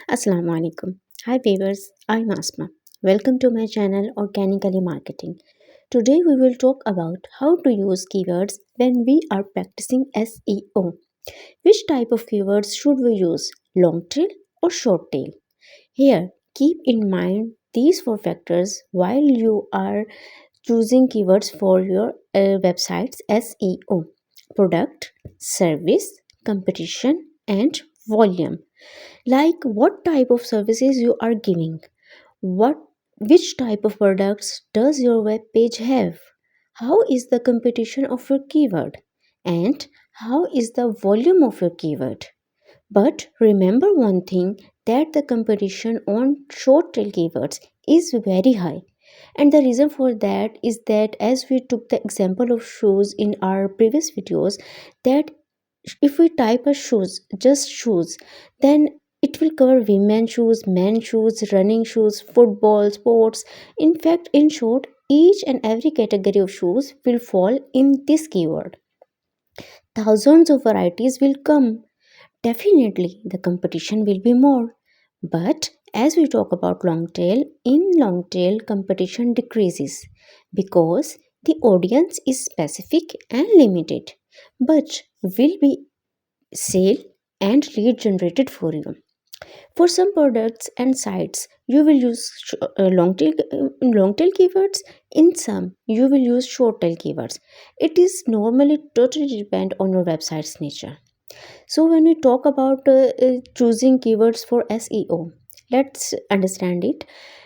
Assalamu alaikum. Hi viewers, I'm Asma. Welcome to my channel Organically Marketing. Today we will talk about how to use keywords when we are practicing SEO. Which type of keywords should we use? Long tail or short tail? Here, keep in mind these four factors while you are choosing keywords for your website's SEO: product, service, competition, and volume. Like what type of services you are giving, what which type of products does your web page have, how is the competition of your keyword, and how is the volume of your keyword. But remember one thing, that the competition on short tail keywords is very high, and the reason for that is that, as we took the example of shoes in our previous videos, that if we type a shoes, just shoes, then it will cover women shoes, men shoes, running shoes, football, sports. In fact, in short, each and every category of shoes will fall in this keyword. Thousands of varieties will come. Definitely, the competition will be more. But as we talk about long tail, in long tail, competition decreases because the audience is specific and limited, but will be sale and lead generated for you. For some products and sites, you will use long tail keywords. In some, you will use short tail keywords. It is normally totally depend on your website's nature. So when we talk about choosing keywords for SEO, let's understand it.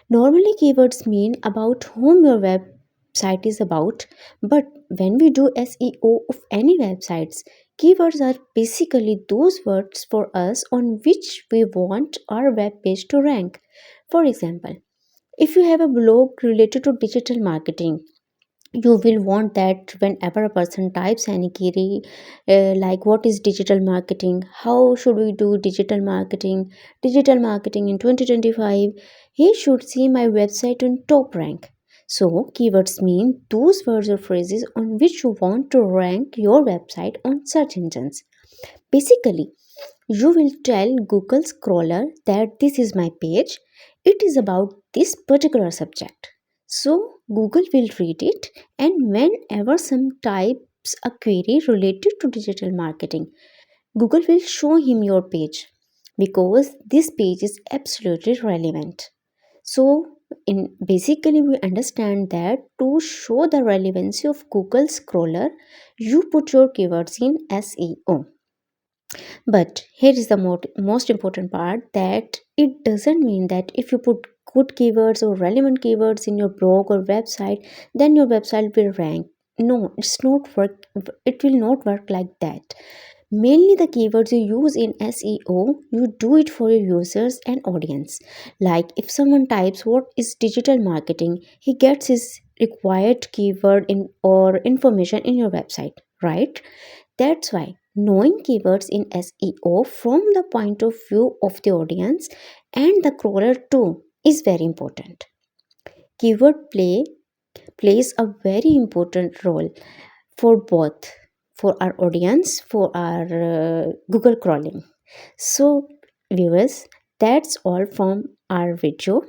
Normally, keywords mean about whom your website is about, but when we do SEO of any websites, keywords are basically those words for us on which we want our web page to rank. For example, if you have a blog related to digital marketing, you will want that whenever a person types any query, like what is digital marketing, how should we do digital marketing in 2025, he should see my website on top rank. So keywords mean those words or phrases on which you want to rank your website on search engines. Basically, you will tell Google Scroller that this is my page, it is about this particular subject. So Google will read it, and whenever some types a query related to digital marketing, Google will show him your page because this page is absolutely relevant. So in basically we understand that to show the relevancy of Google Scroller, you put your keywords in SEO. But here is the most important part, that it doesn't mean that if you put good keywords or relevant keywords in your blog or website, then your website will rank. No, it's not work. It will not work like that. Mainly the keywords you use in SEO, you do it for your users and audience. Like if someone types what is digital marketing, he gets his required keyword in or information in your website, right? That's why knowing keywords in SEO from the point of view of the audience and the crawler too is very important. Keyword plays a very important role for both, for our audience, for our Google crawling. So viewers, that's all from our video.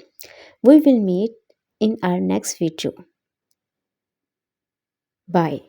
We will meet in our next video. Bye.